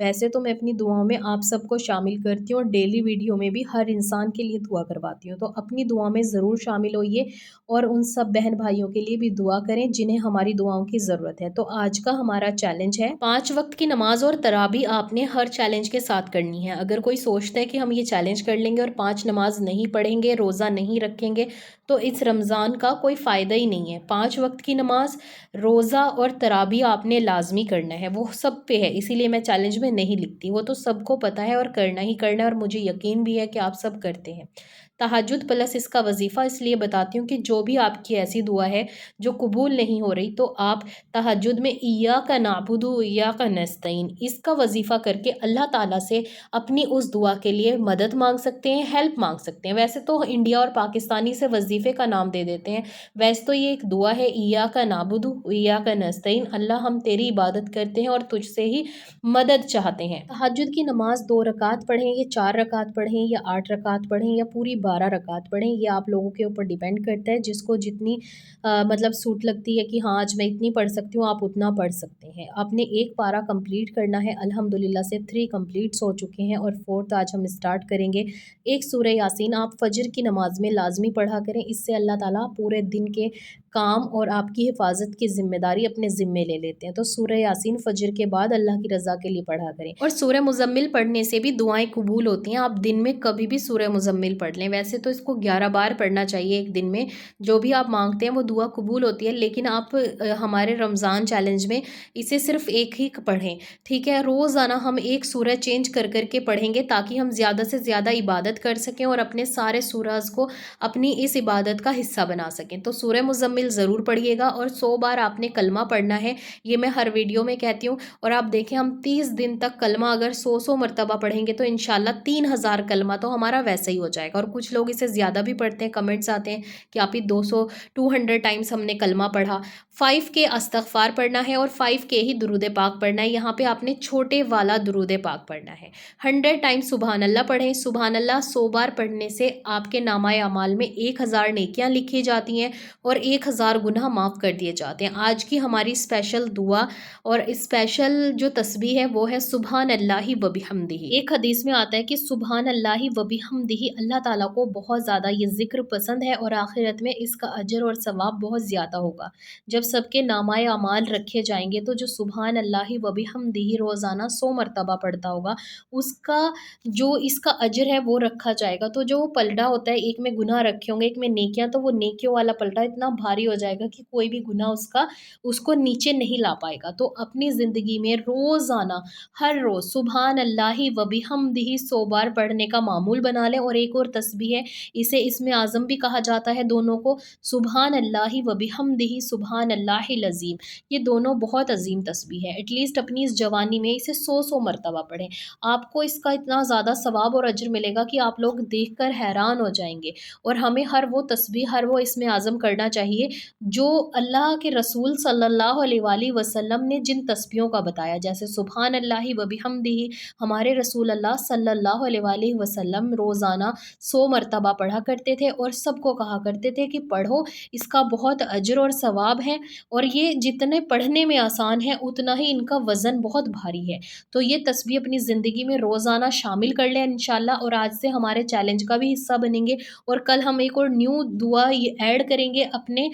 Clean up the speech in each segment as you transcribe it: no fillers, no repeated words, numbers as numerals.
ویسے تو میں اپنی دعاؤں میں آپ سب کو شامل کرتی ہوں اور ڈیلی ویڈیو میں بھی ہر انسان کے لیے دعا کرواتی ہوں، تو اپنی دعا میں ضرور شامل ہوئیے اور ان سب بہن بھائیوں کے لیے بھی دعا کریں جنہیں ہماری دعاؤں کی ضرورت ہے۔ تو آج کا ہمارا چیلنج ہے 5 وقت کی نماز اور تراویح آپ نے ہر چیلنج کے ساتھ کرنی ہے۔ اگر کوئی سوچتا ہے کہ ہم یہ چیلنج کر لیں گے اور 5 نماز نہیں پڑھیں گے، روزہ نہیں رکھیں گے، تو اس رمضان کا کوئی فائدہ ہی نہیں ہے۔ 5 وقت کی نماز، روزہ اور تراویح آپ نے لازمی کرنا ہے، وہ سب پہ ہے، اسی لیے میں چیلنج میں نہیں لکھتی، وہ تو سب کو پتہ ہے اور کرنا ہی کرنا ہے، اور مجھے یقین بھی ہے کہ آپ سب کرتے ہیں۔ تہجد پلس اس کا وظیفہ اس لیے بتاتی ہوں کہ جو بھی آپ کی ایسی دعا ہے جو قبول نہیں ہو رہی، تو آپ تہجد میں ایاک نعبد و ایاک نستعین اس کا وظیفہ کر کے اللہ تعالیٰ سے اپنی اس دعا کے لیے مدد مانگ سکتے ہیں، ہیلپ مانگ سکتے ہیں۔ ویسے تو انڈیا اور پاکستانی سے وظیفے کا نام دے دیتے ہیں، ویسے تو یہ ایک دعا ہے، ایاک نعبد و ایاک نستعین، اللہ ہم تیری عبادت کرتے ہیں اور تجھ سے ہی مدد چاہتے ہیں۔ تہجد کی نماز 2 رکعت پڑھیں یا 4 رکعت پڑھیں یا 8 رکعت پڑھیں یا پوری 12 رکعت پڑھیں، یہ آپ لوگوں کے اوپر ڈیپینڈ کرتا ہے، جس کو جتنی مطلب سوٹ لگتی ہے کہ ہاں آج میں اتنی پڑھ سکتی ہوں، آپ اتنا پڑھ سکتے ہیں۔ آپ نے ایک پارہ کمپلیٹ کرنا ہے، الحمدللہ سے 3 کمپلیٹس ہو چکے ہیں اور 4 آج ہم اسٹارٹ کریں گے۔ ایک سورہ یاسین آپ فجر کی نماز میں لازمی پڑھا کریں، اس سے اللہ تعالیٰ پورے دن کے کام اور آپ کی حفاظت کی ذمہ داری اپنے ذمے لے لیتے ہیں، تو سورہ یاسین فجر کے بعد اللہ کی رضا کے لیے پڑھا کریں۔ اور سورہ مزمل پڑھنے سے بھی دعائیں قبول ہوتی ہیں، آپ دن میں کبھی بھی سورہ مزمل پڑھ لیں، ویسے تو اس کو 11 بار پڑھنا چاہیے ایک دن میں، جو بھی آپ مانگتے ہیں وہ دعا قبول ہوتی ہے، لیکن آپ ہمارے رمضان چیلنج میں اسے صرف ایک ہی پڑھیں، ٹھیک ہے؟ روزانہ ہم ایک سورہ چینج کر کر کے پڑھیں گے تاکہ ہم زیادہ سے زیادہ عبادت کر سکیں اور اپنے سارے سوراز کو اپنی اس عبادت کا حصہ بنا سکیں۔ تو سورہ مزمل ضرور پڑھیے گا، اور 100 بار آپ نے کلمہ پڑھنا ہے، یہ میں ہر ویڈیو میں کہتی ہوں، اور آپ دیکھیں ہم 30 دن تک کلمہ اگر 100 مرتبہ پڑھیں گے تو انشاءاللہ 3000 کلمہ تو ہمارا ویسا ہی ہو جائے گا۔ اور کچھ لوگ اسے زیادہ بھی پڑھتے ہیں، کمنٹس آتے ہیں کہ آپ ہی 200 ٹائمز ہم نے کلمہ پڑھا۔ 5 کے استغفار پڑھنا ہے اور 5 کے ہی درود پاک پڑھنا ہے، یہاں پہ آپ نے چھوٹے والا درود پاک پڑھنا ہے۔ 100 ٹائمز سبحان اللہ پڑھیں، سبحان اللہ 100 بار پڑھنے سے آپ کے نامہ اعمال میں 1000 نیکیاں لکھی جاتی ہیں اور 1000 گناہ معاف کر دیے جاتے ہیں۔ آج کی ہماری اسپیشل دعا اور اسپیشل جو تسبیح ہے وہ ہے سبحان اللہ و بحمدہ۔ ایک حدیث میں آتا ہے کہ سبحان اللہ و بحمدہ، اللہ تعالیٰ کو بہت زیادہ یہ ذکر پسند ہے اور آخرت میں اس کا اجر اور ثواب بہت زیادہ ہوگا۔ جب سب کے نامہ اعمال رکھے جائیں گے تو جو سبحان اللہ و بحمدہ روزانہ 100 مرتبہ پڑھتا ہوگا، اس کا جو اس کا اجر ہے وہ رکھا جائے گا۔ تو جو وہ پلڑا ہوتا ہے، ایک میں گناہ رکھے ہوں گے ایک میں نیکیاں، تو وہ نیکیوں والا پلڑا اتنا بھاری ہو جائے گا کہ کوئی بھی گناہ اس کو نیچے نہیں لا پائے گا۔ تو اپنی زندگی میں روزانہ ہر روز سبحان اللہ و بحمدہ 100 بار پڑھنے کا معمول بنا لیں۔ اور ایک اور تسبیح ہے، اسے اسم اعظم بھی کہا جاتا ہے دونوں کو، سبحان اللہ و بحمدہ سبحان اللہ العظیم، یہ دونوں بہت عظیم تسبیح ہے، ایٹ لیسٹ اپنی اس جوانی میں اسے 100 مرتبہ پڑھیں، آپ کو اس کا اتنا زیادہ ثواب اور اجر ملے گا کہ آپ لوگ دیکھ کر حیران ہو جائیں گے۔ اور ہمیں ہر وہ تسبیح، ہر وہ اسم اعظم کرنا چاہیے جو اللہ کے رسول صلی اللہ علیہ وآلہ وسلم نے جن تسبیحوں کا بتایا، جیسے سبحان اللہ و بحمدہ ہمارے رسول اللہ صلی اللہ علیہ وآلہ وسلم روزانہ 100 مرتبہ پڑھا کرتے تھے اور سب کو کہا کرتے تھے کہ پڑھو، اس کا بہت اجر اور ثواب ہے، اور یہ جتنے پڑھنے میں آسان ہے اتنا ہی ان کا وزن بہت بھاری ہے۔ تو یہ تسبیح اپنی زندگی میں روزانہ شامل کر لیں انشاءاللہ، اور آج سے ہمارے چیلنج کا بھی حصہ بنیں گے، اور کل ہم ایک اور نیو دعا ایڈ کریں گے اپنے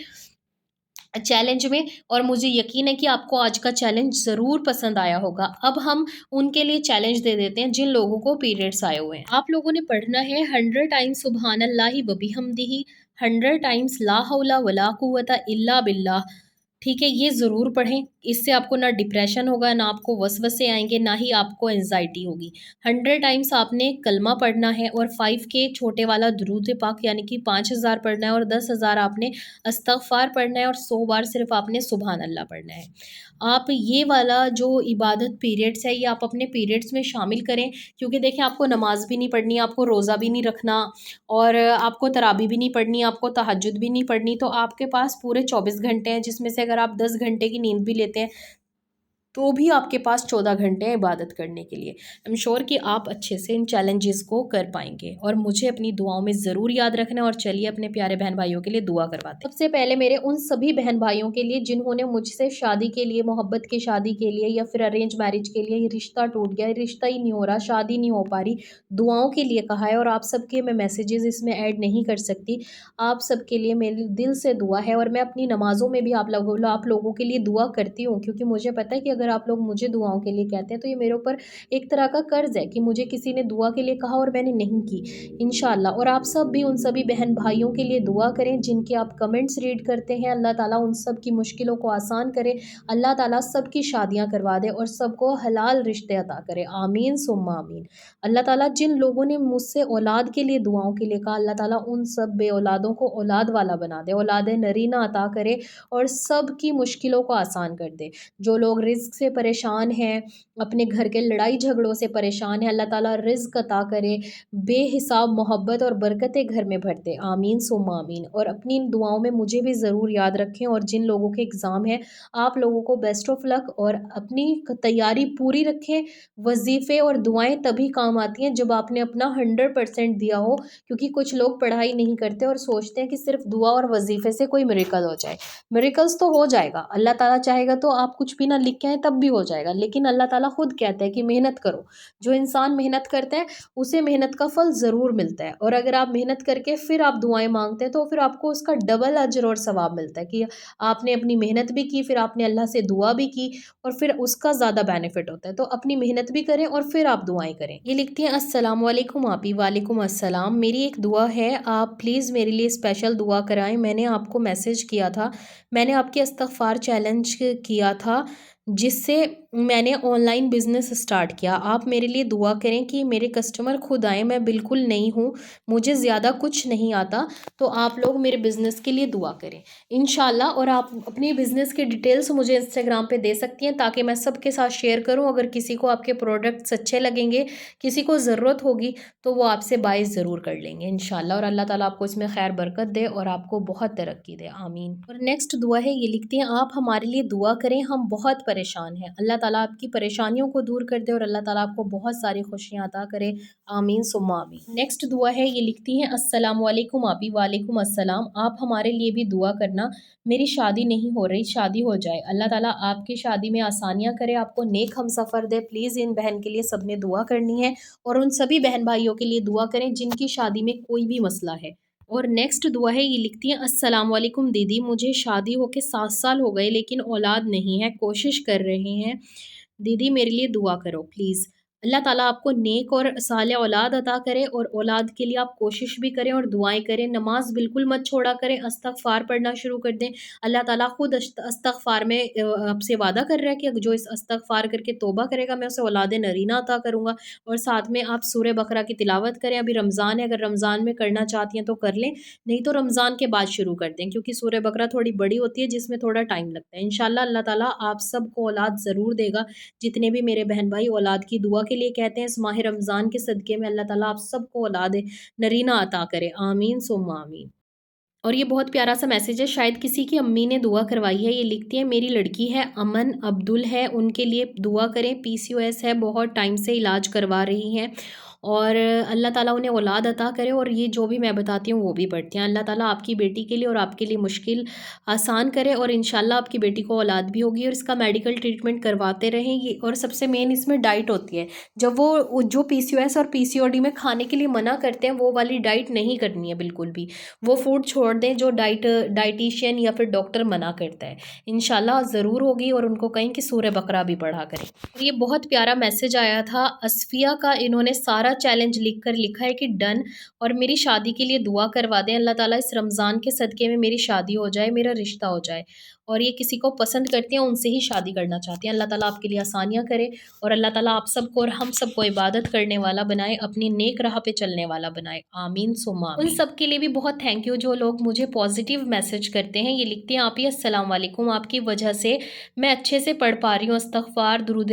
چیلنج میں، اور مجھے یقین ہے کہ آپ کو آج کا چیلنج ضرور پسند آیا ہوگا۔ اب ہم ان کے لیے چیلنج دے دیتے ہیں جن لوگوں کو پیریڈس آئے ہوئے ہیں۔ آپ لوگوں نے پڑھنا ہے 100 ٹائمز سبحان اللہ و بحمدہ، 100 ٹائمز لا حول ولا قوت الا باللہ، ٹھیک ہے؟ یہ ضرور پڑھیں، اس سے آپ کو نہ ڈپریشن ہوگا، نہ آپ کو وسوسے آئیں گے، نہ ہی آپ کو انزائٹی ہوگی۔ 100 ٹائمز آپ نے کلمہ پڑھنا ہے اور 5 کے چھوٹے والا درود پاک یعنی کہ 5000 پڑھنا ہے، اور 10,000 آپ نے استغفار پڑھنا ہے، اور 100 بار صرف آپ نے سبحان اللہ پڑھنا ہے۔ آپ یہ والا جو عبادت پیریڈس ہے یہ آپ اپنے پیریڈس میں شامل کریں، کیونکہ دیکھیں آپ کو نماز بھی نہیں پڑھنی، آپ کو روزہ بھی نہیں رکھنا، اور آپ کو تراویح بھی نہیں پڑھنی، آپ کو تہجد بھی نہیں پڑھنی، تو آپ کے پاس پورے 24 گھنٹے ہیں، جس میں سے اگر آپ 10 گھنٹے کی نیند بھی لیتے ہیں تو بھی آپ کے پاس 14 گھنٹے ہیں عبادت کرنے کے لیے۔ آئی ایم شور کہ آپ اچھے سے ان چیلنجز کو کر پائیں گے، اور مجھے اپنی دعاؤں میں ضرور یاد رکھنا ہے۔ اور چلیے اپنے پیارے بہن بھائیوں کے لیے دعا کرواتے ہیں۔ سب سے پہلے میرے ان سبھی بہن بھائیوں کے لیے جنہوں نے مجھ سے شادی کے لیے، محبت کی شادی کے لیے یا پھر ارینج میرج کے لیے، یہ رشتہ ٹوٹ گیا، یہ رشتہ ہی نہیں ہو رہا، شادی نہیں ہو پا رہی، دعاؤں کے لیے کہا ہے، اور آپ سب کے میں میسیجز اس میں ایڈ نہیں کر سکتی۔ آپ سب کے لیے میری دل سے دعا ہے، اور میں اپنی نمازوں میں بھی آپ لوگوں کے لیے دعا کرتی ہوں، کیونکہ مجھے پتہ ہے کہ اگر آپ لوگ مجھے دعاؤں کے لیے کہتے ہیں تو یہ میرے اوپر ایک طرح کا قرض ہے کہ مجھے کسی نے دعا کے لیے کہا اور میں نے نہیں کی، انشاءاللہ۔ اور آپ سب بھی ان سبھی بہن بھائیوں کے لیے دعا کریں جن کے آپ کمنٹس ریڈ کرتے ہیں، اللہ تعالیٰ ان سب کی مشکلوں کو آسان کرے، اللہ تعالیٰ سب کی شادیاں کروا دے اور سب کو حلال رشتے عطا کرے، آمین ثم آمین۔ اللہ تعالیٰ جن لوگوں نے مجھ سے اولاد کے لیے دعاؤں کے لیے کہا، اللہ تعالیٰ ان سب بے اولادوں کو اولاد والا بنا دے، اولاد نرینہ عطا کرے اور سب کی مشکلوں کو آسان کر دے۔ جو لوگ رزق سے پریشان ہیں، اپنے گھر کے لڑائی جھگڑوں سے پریشان ہیں، اللہ تعالیٰ رزق عطا کرے، بے حساب محبت اور برکتیں گھر میں بھر دے، آمین ثم آمین۔ اور اپنی ان دعاؤں میں مجھے بھی ضرور یاد رکھیں، اور جن لوگوں کے اگزام ہیں آپ لوگوں کو بیسٹ آف لک، اور اپنی تیاری پوری رکھیں۔ وظیفے اور دعائیں تبھی کام آتی ہیں جب آپ نے اپنا 100% دیا ہو، کیونکہ کچھ لوگ پڑھائی نہیں کرتے اور سوچتے ہیں کہ صرف دعا اور وظیفے سے کوئی میریکل ہو جائے۔ میریکلز تو ہو جائے گا، اللہ تعالیٰ چاہے گا تو آپ کچھ بھی نہ لکھ کے آئیں تب بھی ہو جائے گا، لیکن اللہ تعالیٰ خود کہتا ہے کہ محنت کرو۔ جو انسان محنت کرتا ہے اسے محنت کا پھل ضرور ملتا ہے، اور اگر آپ محنت کر کے پھر آپ دعائیں مانگتے ہیں تو پھر آپ کو اس کا ڈبل اجر اور ثواب ملتا ہے کہ آپ نے اپنی محنت بھی کی، پھر آپ نے اللہ سے دعا بھی کی، اور پھر اس کا زیادہ بینیفٹ ہوتا ہے۔ تو اپنی محنت بھی کریں اور پھر آپ دعائیں کریں۔ یہ لکھتی ہیں السلام علیکم آپی، وعلیکم السلام، میری ایک دعا ہے، آپ پلیز میرے لیے اسپیشل دعا کرائیں۔ میں نے آپ کو میسج کیا تھا، میں نے آپ کے استغفار چیلنج کیا تھا جس سے میں نے آن لائن بزنس اسٹارٹ کیا۔ آپ میرے لیے دعا کریں کہ میرے کسٹمر خود آئیں، میں بالکل نئی ہوں، مجھے زیادہ کچھ نہیں آتا، تو آپ لوگ میرے بزنس کے لیے دعا کریں انشاءاللہ۔ اور آپ اپنی بزنس کے ڈیٹیلز مجھے انسٹاگرام پہ دے سکتی ہیں تاکہ میں سب کے ساتھ شیئر کروں۔ اگر کسی کو آپ کے پروڈکٹس اچھے لگیں گے، کسی کو ضرورت ہوگی، تو وہ آپ سے بائی ضرور کر لیں گے انشاءاللہ، اور اللہ تعالیٰ آپ کو اس میں خیر برکت دے اور آپ کو بہت ترقی دے، آمین۔ اور نیکسٹ دعا ہے، یہ لکھتی ہیں آپ ہمارے لیے دعا کریں، ہم بہت پریشان ہیں، اللہ تعالیٰ آپ کی پریشانیوں کو دور کر دے اور اللہ تعالیٰ آپ کو بہت ساری خوشیاں عطا کرے، آمین ثم آمین۔ نیکسٹ دعا ہے، یہ لکھتی ہیں السلام علیکم آپی، وعلیکم السلام، آپ ہمارے لیے بھی دعا کرنا، میری شادی نہیں ہو رہی، شادی ہو جائے، اللہ تعالیٰ آپ کی شادی میں آسانیاں کرے، آپ کو نیک ہم سفر دے۔ پلیز ان بہن کے لیے سب نے دعا کرنی ہے، اور ان سبھی بہن بھائیوں کے لیے دعا کریں جن کی شادی میں کوئی بھی مسئلہ ہے۔ اور نیکسٹ دعا ہے، یہ لکھتی ہیں السلام علیکم دیدی، مجھے شادی ہو کے 7 سال ہو گئے لیکن اولاد نہیں ہے، کوشش کر رہے ہیں، دیدی میرے لیے دعا کرو پلیز۔ اللہ تعالیٰ آپ کو نیک اور صالح اولاد عطا کرے، اور اولاد کے لیے آپ کوشش بھی کریں اور دعائیں کریں، نماز بالکل مت چھوڑا کریں، استغفار پڑھنا شروع کر دیں۔ اللہ تعالیٰ خود استغفار میں آپ سے وعدہ کر رہا ہے کہ جو اس استغفار کر کے توبہ کرے گا میں اسے اولاد نرینہ عطا کروں گا۔ اور ساتھ میں آپ سورہ بقرہ کی تلاوت کریں، ابھی رمضان ہے، اگر رمضان میں کرنا چاہتی ہیں تو کر لیں، نہیں تو رمضان کے بعد شروع کر دیں، کیونکہ سورہ بقرہ تھوڑی بڑی ہوتی ہے جس میں تھوڑا ٹائم لگتا ہے۔ انشاءاللہ اللہ تعالیٰ آپ سب کو اولاد ضرور دے گا، جتنے بھی میرے بہن بھائی اولاد کی دعا کے لیے کہتے ہیں، اس ماہ رمضان کے صدقے میں اللہ تعالیٰ آپ سب کو اولاد نرینہ عطا کرے، آمین ثم آمین۔ اور یہ بہت پیارا سا میسیج ہے، شاید کسی کی امی نے دعا کروائی ہے، یہ لکھتی ہیں میری لڑکی ہے امن عبدل ہے، ان کے لیے دعا کریں، PCOS ہے، بہت ٹائم سے علاج کروا رہی ہیں، اور اللہ تعالیٰ انہیں اولاد عطا کرے، اور یہ جو بھی میں بتاتی ہوں وہ بھی پڑھتی ہیں۔ اللہ تعالیٰ آپ کی بیٹی کے لیے اور آپ کے لیے مشکل آسان کرے، اور انشاءاللہ آپ کی بیٹی کو اولاد بھی ہوگی، اور اس کا میڈیکل ٹریٹمنٹ کرواتے رہیں گی، اور سب سے مین اس میں ڈائٹ ہوتی ہے، جب وہ جو PCOS اور PCOD میں کھانے کے لیے منع کرتے ہیں وہ والی ڈائٹ نہیں کرنی ہے بالکل بھی، وہ فوڈ چھوڑ دیں جو ڈائٹیشین یا پھر ڈاکٹر منع کرتا ہے، انشاءاللہ ضرور ہوگی، اور ان کو کہیں کہ سورہ بقرہ بھی پڑھا کریں۔ یہ بہت پیارا میسج آیا تھا اصفیہ کا، انہوں نے سارا چیلنج لکھ کر لکھا ہے کہ ڈن، اور میری شادی کے لیے دعا کروا دیں، اللہ تعالیٰ اس رمضان کے صدقے میں میری شادی ہو جائے، میرا رشتہ ہو جائے، اور یہ کسی کو پسند کرتے ہیں ان سے ہی شادی کرنا چاہتے ہیں، اللہ تعالیٰ آپ کے لیے آسانیاں کرے، اور اللہ تعالیٰ آپ سب کو اور ہم سب کو عبادت کرنے والا بنائے، اپنی نیک راہ پہ چلنے والا بنائے، آمین ثم آمین۔ ان سب کے لیے بھی بہت تھینک یو جو لوگ مجھے پازیٹیو میسج کرتے ہیں، یہ لکھتے ہیں آپ ہی السلام علیکم، آپ کی وجہ سے میں اچھے سے پڑھ پا رہی ہوں استغفار، درود